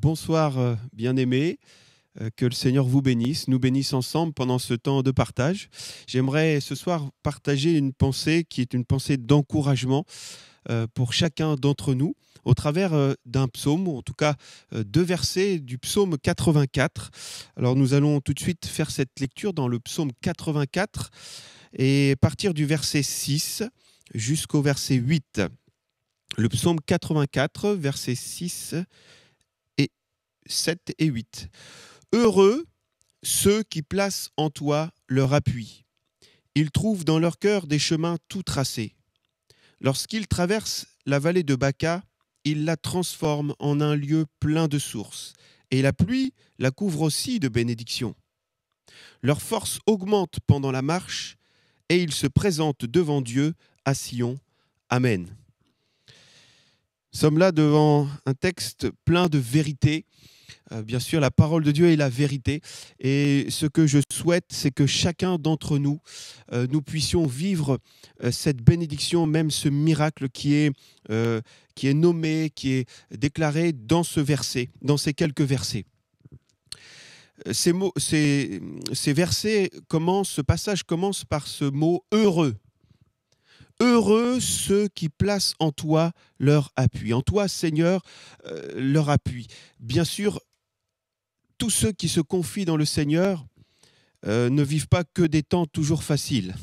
Bonsoir, bien-aimés. Que le Seigneur vous bénisse, nous bénisse ensemble pendant ce temps de partage. J'aimerais ce soir partager une pensée qui est une pensée d'encouragement pour chacun d'entre nous au travers d'un psaume, ou en tout cas deux versets du psaume 84. Alors nous allons tout de suite faire cette lecture dans le psaume 84 et partir du verset 6 jusqu'au verset 8. Le psaume 84, versets 6 et 7 et 8. Heureux ceux qui placent en toi leur appui. Ils trouvent dans leur cœur des chemins tout tracés. Lorsqu'ils traversent la vallée de Baca, ils la transforment en un lieu plein de sources. Et la pluie la couvre aussi de bénédictions. Leur force augmente pendant la marche et ils se présentent devant Dieu à Sion. Amen. Nous sommes là devant un texte plein de vérité. Bien sûr, la parole de Dieu est la vérité. Et ce que je souhaite, c'est que chacun d'entre nous, nous puissions vivre cette bénédiction, même ce miracle qui est nommé, qui est déclaré dans ce verset, dans ces quelques versets. Ces versets commencent, ce passage commence par ce mot « heureux ». Heureux ceux qui placent en toi leur appui. En toi, Seigneur, leur appui. Bien sûr, tous ceux qui se confient dans le Seigneur ne vivent pas que des temps toujours faciles.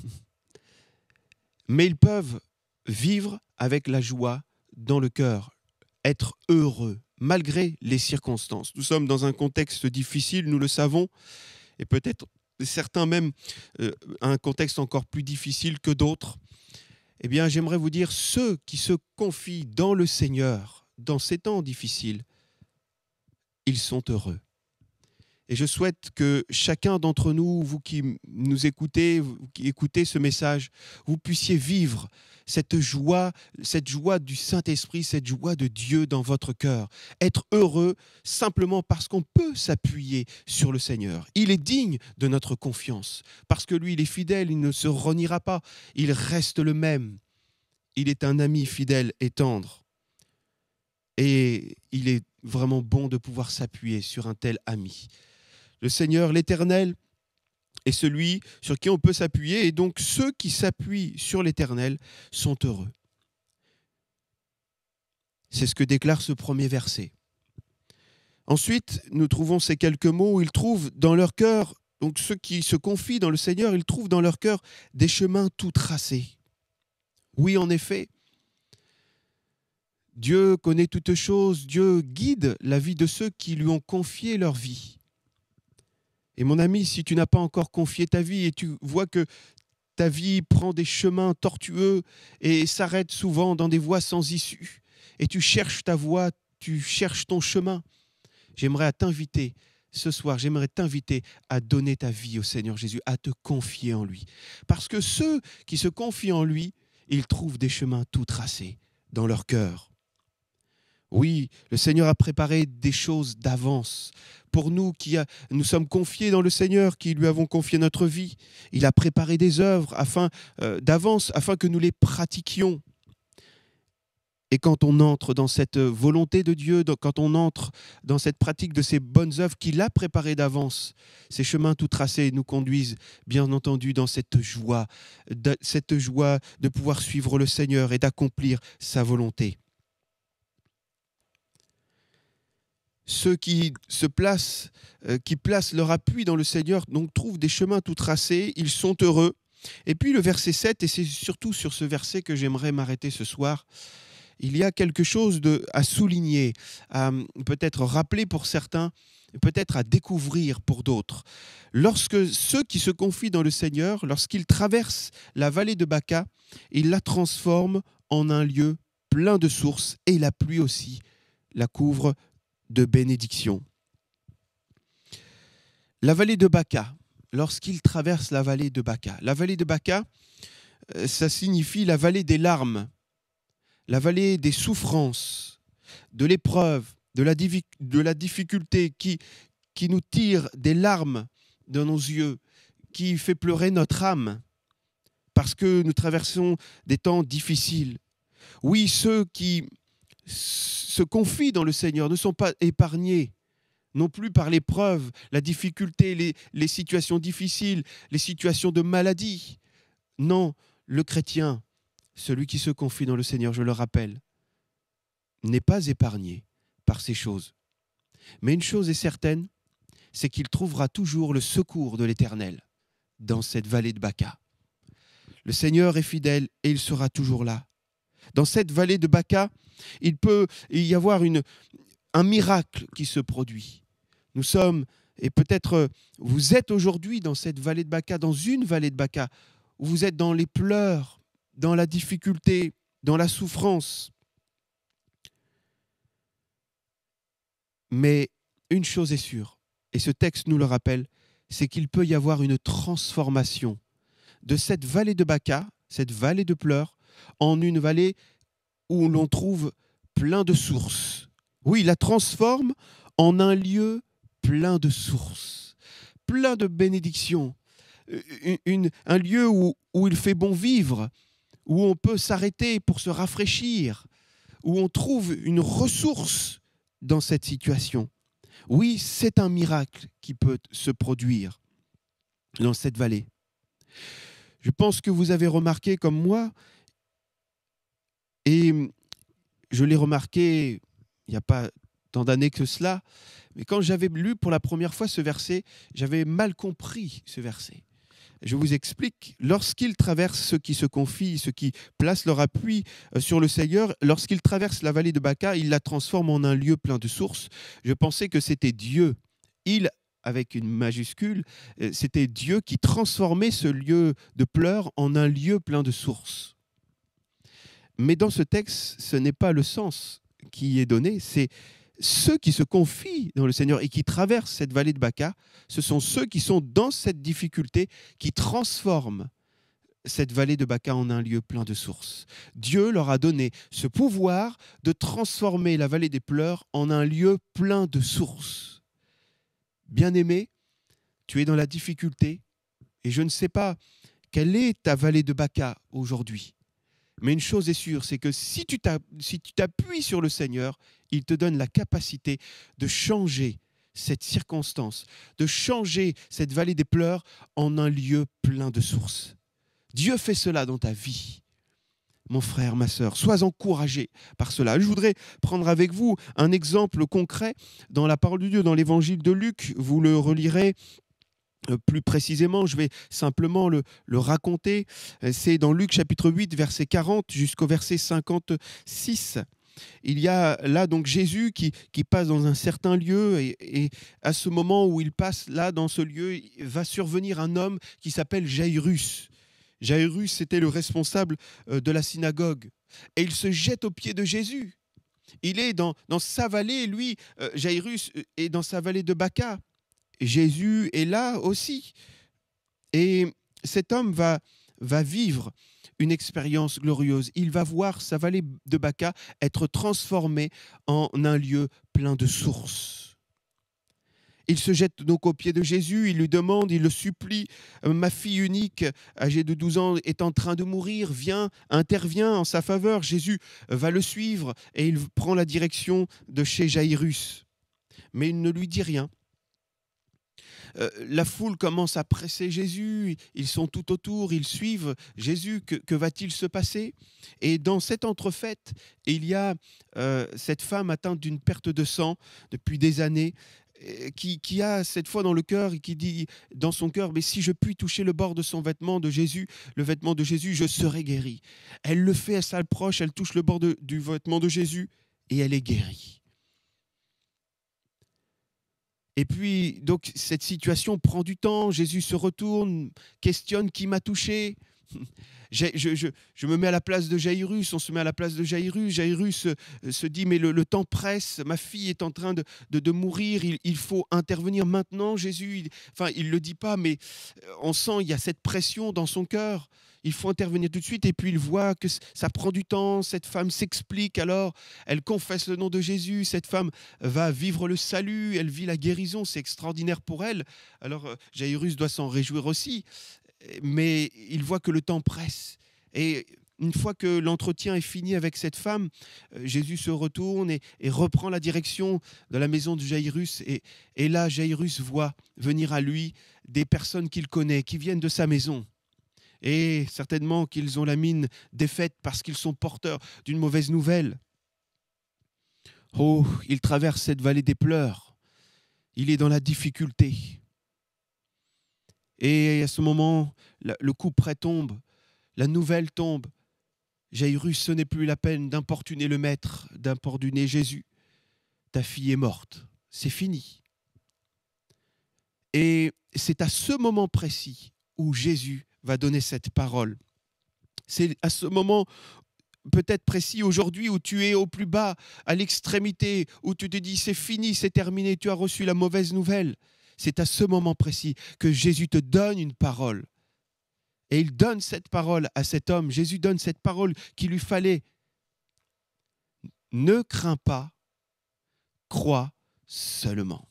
Mais ils peuvent vivre avec la joie dans le cœur, être heureux, malgré les circonstances. Nous sommes dans un contexte difficile, nous le savons, et peut-être certains même un contexte encore plus difficile que d'autres. Eh bien, j'aimerais vous dire, ceux qui se confient dans le Seigneur, dans ces temps difficiles, ils sont heureux. Et je souhaite que chacun d'entre nous, vous qui nous écoutez, vous qui écoutez ce message, vous puissiez vivre cette joie du Saint-Esprit, cette joie de Dieu dans votre cœur. Être heureux simplement parce qu'on peut s'appuyer sur le Seigneur. Il est digne de notre confiance, parce que lui, il est fidèle, il ne se reniera pas, il reste le même. Il est un ami fidèle et tendre. Et il est vraiment bon de pouvoir s'appuyer sur un tel ami. Le Seigneur, l'Éternel, est celui sur qui on peut s'appuyer. Et donc, ceux qui s'appuient sur l'Éternel sont heureux. C'est ce que déclare ce premier verset. Ensuite, nous trouvons ces quelques mots où ils trouvent dans leur cœur, donc ceux qui se confient dans le Seigneur, ils trouvent dans leur cœur des chemins tout tracés. Oui, en effet, Dieu connaît toutes choses, Dieu guide la vie de ceux qui lui ont confié leur vie. Et mon ami, si tu n'as pas encore confié ta vie et tu vois que ta vie prend des chemins tortueux et s'arrête souvent dans des voies sans issue, et tu cherches ta voie, tu cherches ton chemin, j'aimerais t'inviter ce soir, à donner ta vie au Seigneur Jésus, à te confier en lui. Parce que ceux qui se confient en lui, ils trouvent des chemins tout tracés dans leur cœur. Oui, le Seigneur a préparé des choses d'avance. Pour nous nous sommes confiés dans le Seigneur, qui lui avons confié notre vie, il a préparé des œuvres d'avance afin que nous les pratiquions. Et quand on entre dans cette volonté de Dieu, quand on entre dans cette pratique de ces bonnes œuvres qu'il a préparées d'avance, ces chemins tout tracés nous conduisent, bien entendu, dans cette joie de pouvoir suivre le Seigneur et d'accomplir sa volonté. Ceux qui placent leur appui dans le Seigneur, donc trouvent des chemins tout tracés, ils sont heureux. Et puis le verset 7, et c'est surtout sur ce verset que j'aimerais m'arrêter ce soir, il y a quelque chose à souligner, à peut-être rappeler pour certains, peut-être à découvrir pour d'autres. Lorsque ceux qui se confient dans le Seigneur, lorsqu'ils traversent la vallée de Baca, ils la transforment en un lieu plein de sources, et la pluie aussi la couvre de bénédiction. La vallée de Baca, lorsqu'il traverse la vallée de Baca, ça signifie la vallée des larmes, la vallée des souffrances, de l'épreuve, de la difficulté qui nous tire des larmes dans nos yeux, qui fait pleurer notre âme, parce que nous traversons des temps difficiles. Oui, ceux qui se confient dans le Seigneur ne sont pas épargnés non plus par l'épreuve, la difficulté, les situations difficiles, les situations de maladie. Non, le chrétien, celui qui se confie dans le Seigneur, je le rappelle, n'est pas épargné par ces choses. Mais une chose est certaine, c'est qu'il trouvera toujours le secours de l'Éternel dans cette vallée de Baca. Le Seigneur est fidèle et il sera toujours là. Dans cette vallée de Baca, il peut y avoir un miracle qui se produit. Nous sommes, et peut-être vous êtes aujourd'hui dans cette vallée de Baca, dans une vallée de Baca, où vous êtes dans les pleurs, dans la difficulté, dans la souffrance. Mais une chose est sûre, et ce texte nous le rappelle, c'est qu'il peut y avoir une transformation de cette vallée de Baca, cette vallée de pleurs, en une vallée où l'on trouve plein de sources. Oui, il la transforme en un lieu plein de sources, plein de bénédictions, un lieu où il fait bon vivre, où on peut s'arrêter pour se rafraîchir, où on trouve une ressource dans cette situation. Oui, c'est un miracle qui peut se produire dans cette vallée. Je pense que vous avez remarqué comme moi, et je l'ai remarqué il n'y a pas tant d'années que cela, mais quand j'avais lu pour la première fois ce verset, j'avais mal compris ce verset. Je vous explique, lorsqu'ils traversent, ceux qui se confient, ceux qui placent leur appui sur le Seigneur, lorsqu'ils traversent la vallée de Baca, ils la transforment en un lieu plein de sources. Je pensais que c'était Dieu, il avec une majuscule, c'était Dieu qui transformait ce lieu de pleurs en un lieu plein de sources. Mais dans ce texte, ce n'est pas le sens qui est donné, c'est ceux qui se confient dans le Seigneur et qui traversent cette vallée de Baca, ce sont ceux qui sont dans cette difficulté, qui transforment cette vallée de Baca en un lieu plein de sources. Dieu leur a donné ce pouvoir de transformer la vallée des pleurs en un lieu plein de sources. Bien-aimé, tu es dans la difficulté et je ne sais pas quelle est ta vallée de Baca aujourd'hui. Mais une chose est sûre, c'est que si tu t'appuies sur le Seigneur, il te donne la capacité de changer cette circonstance, de changer cette vallée des pleurs en un lieu plein de sources. Dieu fait cela dans ta vie. Mon frère, ma sœur, sois encouragé par cela. Je voudrais prendre avec vous un exemple concret dans la parole de Dieu, dans l'évangile de Luc. Vous le relirez. Plus précisément, je vais simplement le raconter. C'est dans Luc chapitre 8, verset 40 jusqu'au verset 56. Il y a là donc Jésus qui passe dans un certain lieu et à ce moment où il passe là dans ce lieu, va survenir un homme qui s'appelle Jairus. Jairus, c'était le responsable de la synagogue. Et il se jette aux pieds de Jésus. Il est dans sa vallée, lui, Jairus est dans sa vallée de Baca. Jésus est là aussi. Et cet homme va vivre une expérience glorieuse. Il va voir sa vallée de Baca être transformée en un lieu plein de sources. Il se jette donc aux pieds de Jésus, il lui demande, il le supplie, ma fille unique, âgée de 12 ans, est en train de mourir, viens, interviens en sa faveur. Jésus va le suivre et il prend la direction de chez Jairus. Mais il ne lui dit rien. La foule commence à presser Jésus, ils sont tout autour, ils suivent Jésus, que va-t-il se passer? Et dans cette entrefaite, il y a cette femme atteinte d'une perte de sang depuis des années, qui a cette foi dans le cœur et qui dit dans son cœur, mais si je puis toucher le bord de son vêtement de Jésus, le vêtement de Jésus, je serai guérie. Elle le fait, elle s'approche, elle touche le bord du vêtement de Jésus et elle est guérie. Et puis, donc, cette situation prend du temps. Jésus se retourne, questionne qui m'a touché. Je me mets à la place de Jairus, on se met à la place de Jairus. Jairus se dit, mais le temps presse, ma fille est en train de mourir, il faut intervenir maintenant, Jésus. Il ne le dit pas, mais on sent il y a cette pression dans son cœur. Il faut intervenir tout de suite et puis il voit que ça prend du temps. Cette femme s'explique alors, elle confesse le nom de Jésus. Cette femme va vivre le salut, elle vit la guérison, c'est extraordinaire pour elle. Alors Jairus doit s'en réjouir aussi, mais il voit que le temps presse. Et une fois que l'entretien est fini avec cette femme, Jésus se retourne et reprend la direction de la maison de Jaïrus. Et là, Jaïrus voit venir à lui des personnes qu'il connaît, qui viennent de sa maison. Et certainement qu'ils ont la mine défaite parce qu'ils sont porteurs d'une mauvaise nouvelle. Oh, il traverse cette vallée des pleurs. Il est dans la difficulté. Et à ce moment, le coup près tombe, la nouvelle tombe. Jaïrus, ce n'est plus la peine d'importuner le maître, d'importuner Jésus. Ta fille est morte, c'est fini. Et c'est à ce moment précis où Jésus va donner cette parole. C'est à ce moment peut-être précis aujourd'hui où tu es au plus bas, à l'extrémité, où tu te dis c'est fini, c'est terminé, tu as reçu la mauvaise nouvelle. C'est à ce moment précis que Jésus te donne une parole. Et il donne cette parole à cet homme. Jésus donne cette parole qu'il lui fallait. Ne crains pas, crois seulement.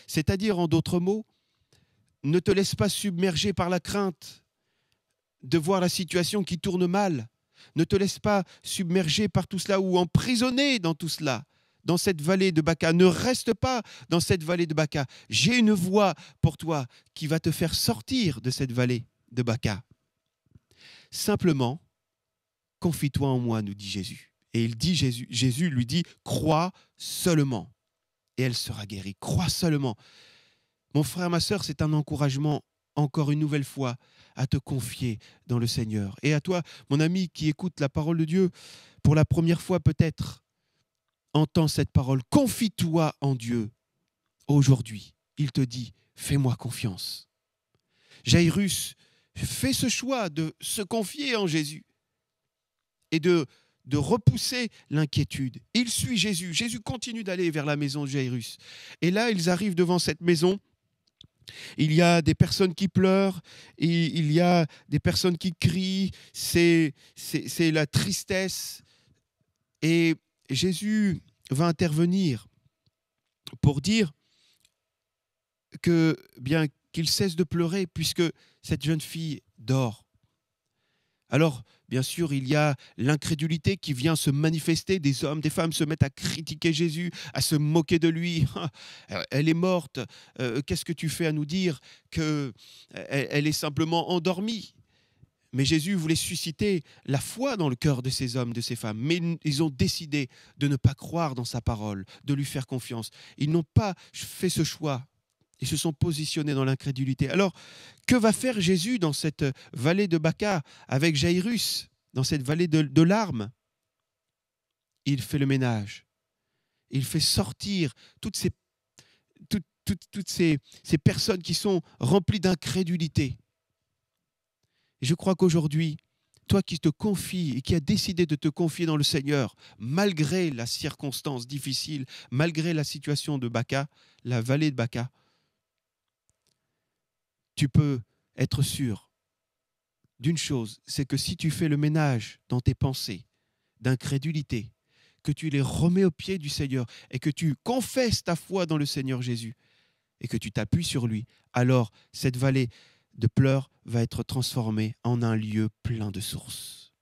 C'est-à-dire, en d'autres mots, ne te laisse pas submerger par la crainte de voir la situation qui tourne mal. Ne te laisse pas submerger par tout cela ou emprisonner dans tout cela, dans cette vallée de Baca. Ne reste pas dans cette vallée de Baca. J'ai une voie pour toi qui va te faire sortir de cette vallée de Baca. Simplement, confie-toi en moi, nous dit Jésus. Et il dit Jésus lui dit, crois seulement et elle sera guérie. Crois seulement. Mon frère, ma sœur, c'est un encouragement encore une nouvelle fois à te confier dans le Seigneur. Et à toi, mon ami qui écoute la parole de Dieu, pour la première fois peut-être, entends cette parole. Confie-toi en Dieu. Aujourd'hui, il te dit, fais-moi confiance. Jaïrus fait ce choix de se confier en Jésus et de repousser l'inquiétude. Il suit Jésus. Jésus continue d'aller vers la maison de Jaïrus. Et là, ils arrivent devant cette maison. Il y a des personnes qui pleurent, et il y a des personnes qui crient, c'est la tristesse. Et Jésus va intervenir pour dire que, bien qu'il cesse de pleurer puisque cette jeune fille dort. Alors, bien sûr, il y a l'incrédulité qui vient se manifester. Des hommes, des femmes se mettent à critiquer Jésus, à se moquer de lui. Elle est morte. Qu'est-ce que tu fais à nous dire qu'elle est simplement endormie? Mais Jésus voulait susciter la foi dans le cœur de ces hommes, de ces femmes. Mais ils ont décidé de ne pas croire dans sa parole, de lui faire confiance. Ils n'ont pas fait ce choix. Ils se sont positionnés dans l'incrédulité. Alors, que va faire Jésus dans cette vallée de Baca avec Jaïrus, dans cette vallée de larmes? Il fait le ménage. Il fait sortir toutes ces personnes qui sont remplies d'incrédulité. Et je crois qu'aujourd'hui, toi qui te confies et qui as décidé de te confier dans le Seigneur, malgré la circonstance difficile, malgré la situation de Baca, la vallée de Baca, tu peux être sûr d'une chose, c'est que si tu fais le ménage dans tes pensées d'incrédulité, que tu les remets aux pieds du Seigneur et que tu confesses ta foi dans le Seigneur Jésus et que tu t'appuies sur lui, alors cette vallée de pleurs va être transformée en un lieu plein de sources.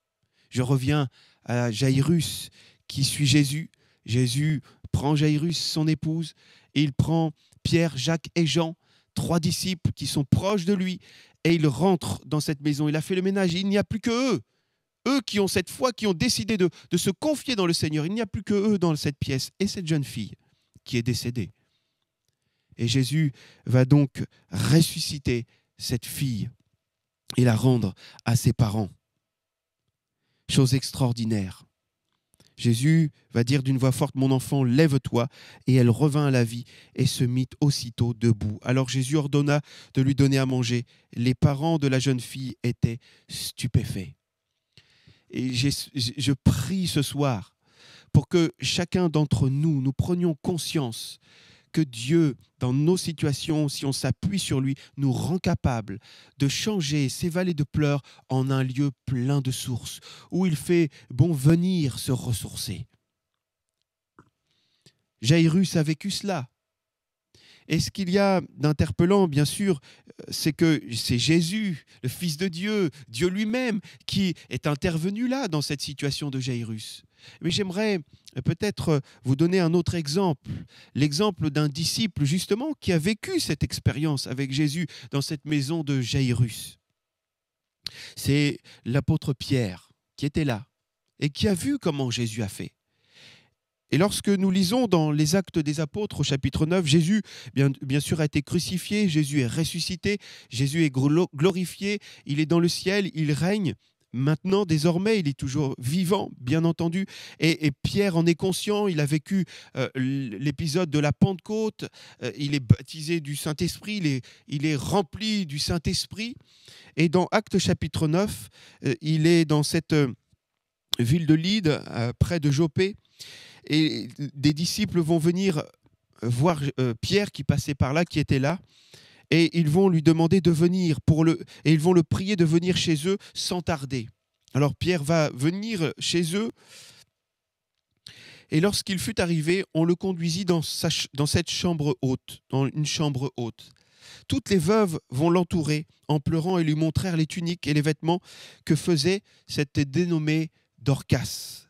Je reviens à Jaïrus qui suit Jésus. Jésus prend Jaïrus, son épouse, et il prend Pierre, Jacques et Jean, 3 disciples qui sont proches de lui, et il rentre dans cette maison. Il a fait le ménage. Il n'y a plus que eux. Eux qui ont cette foi, qui ont décidé de se confier dans le Seigneur. Il n'y a plus que eux dans cette pièce. Et cette jeune fille qui est décédée. Et Jésus va donc ressusciter cette fille et la rendre à ses parents. Chose extraordinaire. Jésus va dire d'une voix forte, « Mon enfant, lève-toi » et elle revint à la vie et se mit aussitôt debout. Alors Jésus ordonna de lui donner à manger. Les parents de la jeune fille étaient stupéfaits. Et je prie ce soir pour que chacun d'entre nous, nous prenions conscience que Dieu, dans nos situations, si on s'appuie sur lui, nous rend capables de changer ces vallées de pleurs en un lieu plein de sources, où il fait bon venir se ressourcer. Jaïrus a vécu cela. Et ce qu'il y a d'interpellant, bien sûr, c'est que c'est Jésus, le Fils de Dieu, Dieu lui-même, qui est intervenu là, dans cette situation de Jairus. Mais j'aimerais peut-être vous donner un autre exemple, l'exemple d'un disciple, justement, qui a vécu cette expérience avec Jésus dans cette maison de Jairus. C'est l'apôtre Pierre qui était là et qui a vu comment Jésus a fait. Et lorsque nous lisons dans les Actes des Apôtres au chapitre 9, Jésus, bien sûr, a été crucifié, Jésus est ressuscité, Jésus est glorifié, il est dans le ciel, il règne. Maintenant, désormais, il est toujours vivant, bien entendu, et Pierre en est conscient, il a vécu l'épisode de la Pentecôte, il est baptisé du Saint-Esprit, il est rempli du Saint-Esprit, et dans Actes chapitre 9, il est dans cette ville de Lyde, près de Jopé, et des disciples vont venir voir Pierre qui passait par là, qui était là, et ils vont lui demander de venir et ils vont le prier de venir chez eux sans tarder. Alors Pierre va venir chez eux, et lorsqu'il fut arrivé, on le conduisit dans cette chambre haute, dans une chambre haute. Toutes les veuves vont l'entourer en pleurant et lui montrèrent les tuniques et les vêtements que faisait cette dénommée Dorcas,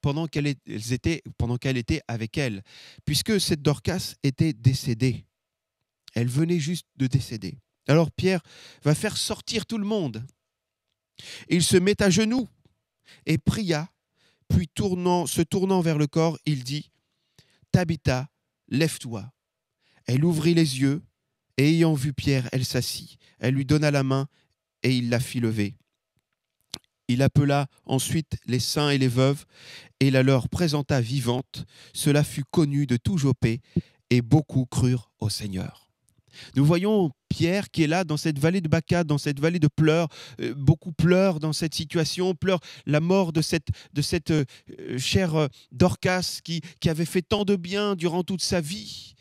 pendant qu'elle était avec elle, puisque cette Dorcas était décédée. Elle venait juste de décéder. Alors Pierre va faire sortir tout le monde. Il se met à genoux et pria, puis se tournant vers le corps, il dit « Tabitha, lève-toi ». Elle ouvrit les yeux, et ayant vu Pierre, elle s'assit. Elle lui donna la main, et il la fit lever. Il appela ensuite les saints et les veuves, et la leur présenta vivante. Cela fut connu de tout Jopé, et beaucoup crurent au Seigneur. Nous voyons Pierre qui est là dans cette vallée de Baca, dans cette vallée de pleurs. Beaucoup pleurent dans cette situation, pleurent la mort de cette chère Dorcas qui avait fait tant de bien durant toute sa vie.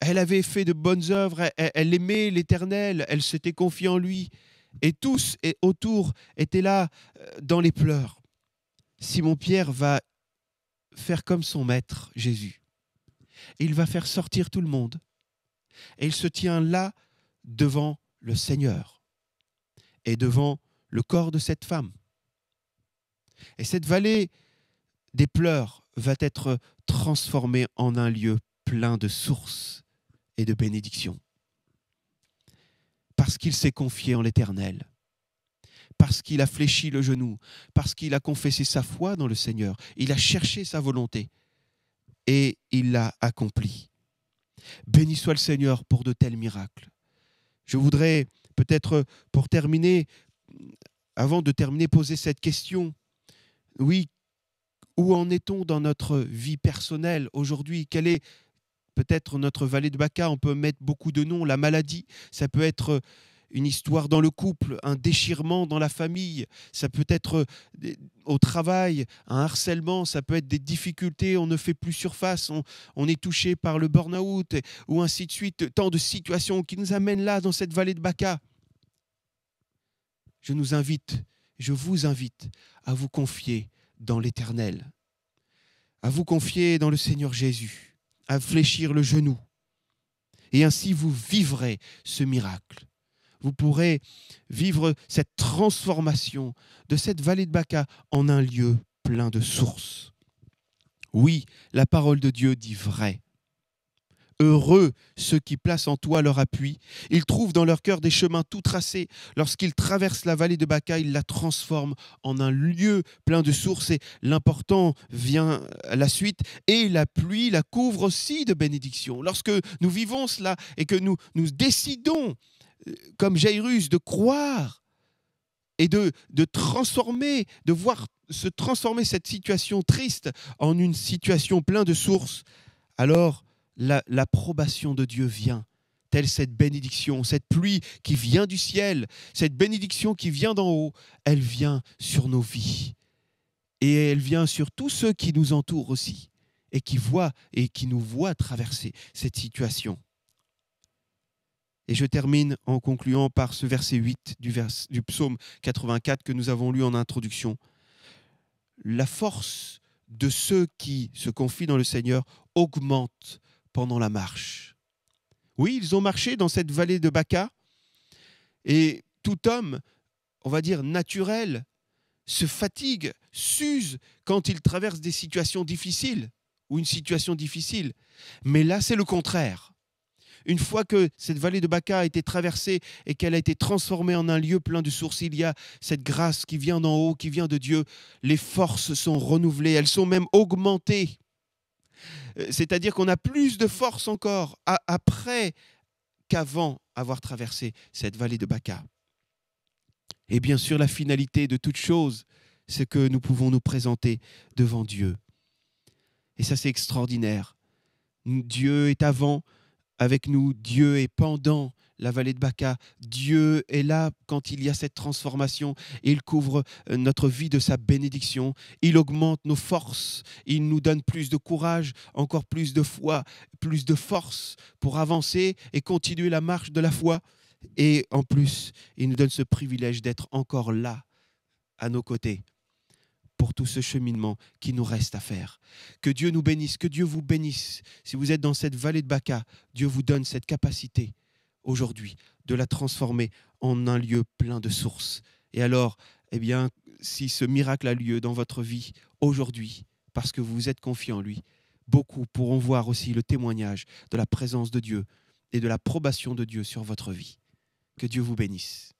Elle avait fait de bonnes œuvres, elle aimait l'Éternel, elle s'était confiée en lui. Et tous autour étaient là dans les pleurs. Simon-Pierre va faire comme son maître, Jésus. Il va faire sortir tout le monde. Et il se tient là devant le Seigneur et devant le corps de cette femme. Et cette vallée des pleurs va être transformée en un lieu plein de sources et de bénédictions. Parce qu'il s'est confié en l'Éternel, parce qu'il a fléchi le genou, parce qu'il a confessé sa foi dans le Seigneur, il a cherché sa volonté et il l'a accompli. Béni soit le Seigneur pour de tels miracles. Je voudrais peut-être, pour terminer, avant de terminer, poser cette question. Oui, où en est-on dans notre vie personnelle aujourd'hui? Quelle est peut-être notre vallée de Baca? On peut mettre beaucoup de noms. La maladie, ça peut être une histoire dans le couple, un déchirement dans la famille, ça peut être au travail, un harcèlement, ça peut être des difficultés, on ne fait plus surface, on est touché par le burn-out, ou ainsi de suite, tant de situations qui nous amènent là, dans cette vallée de Baca. Je vous invite à vous confier dans l'Éternel, à vous confier dans le Seigneur Jésus, à fléchir le genou, et ainsi vous vivrez ce miracle. Vous pourrez vivre cette transformation de cette vallée de Baca en un lieu plein de sources. Oui, la parole de Dieu dit vrai. Heureux ceux qui placent en toi leur appui. Ils trouvent dans leur cœur des chemins tout tracés. Lorsqu'ils traversent la vallée de Baca, ils la transforment en un lieu plein de sources. Et l'important vient à la suite. Et la pluie la couvre aussi de bénédictions. Lorsque nous vivons cela et que nous décidons, comme Jairus, de croire et de transformer, de voir se transformer cette situation triste en une situation pleine de sources, alors l'approbation de Dieu vient, telle cette bénédiction, cette pluie qui vient du ciel, cette bénédiction qui vient d'en haut, elle vient sur nos vies. Et elle vient sur tous ceux qui nous entourent aussi et qui nous voient traverser cette situation. Et je termine en concluant par ce verset 8 du psaume 84 que nous avons lu en introduction. La force de ceux qui se confient dans le Seigneur augmente pendant la marche. Oui, ils ont marché dans cette vallée de Baca et tout homme, on va dire naturel, se fatigue, s'use quand il traverse des situations difficiles ou une situation difficile. Mais là, c'est le contraire. Une fois que cette vallée de Baca a été traversée et qu'elle a été transformée en un lieu plein de sources, il y a cette grâce qui vient d'en haut, qui vient de Dieu. Les forces sont renouvelées, elles sont même augmentées. C'est-à-dire qu'on a plus de force encore après qu'avant avoir traversé cette vallée de Baca. Et bien sûr, la finalité de toute chose, c'est que nous pouvons nous présenter devant Dieu. Et ça, c'est extraordinaire. Dieu est avant avec nous, Dieu est pendant la vallée de Baca. Dieu est là quand il y a cette transformation. Il couvre notre vie de sa bénédiction. Il augmente nos forces. Il nous donne plus de courage, encore plus de foi, plus de force pour avancer et continuer la marche de la foi. Et en plus, il nous donne ce privilège d'être encore là, à nos côtés, pour tout ce cheminement qui nous reste à faire. Que Dieu nous bénisse, que Dieu vous bénisse. Si vous êtes dans cette vallée de Baca, Dieu vous donne cette capacité aujourd'hui de la transformer en un lieu plein de sources. Et alors, eh bien, si ce miracle a lieu dans votre vie aujourd'hui, parce que vous vous êtes confié en lui, beaucoup pourront voir aussi le témoignage de la présence de Dieu et de l'approbation de Dieu sur votre vie. Que Dieu vous bénisse.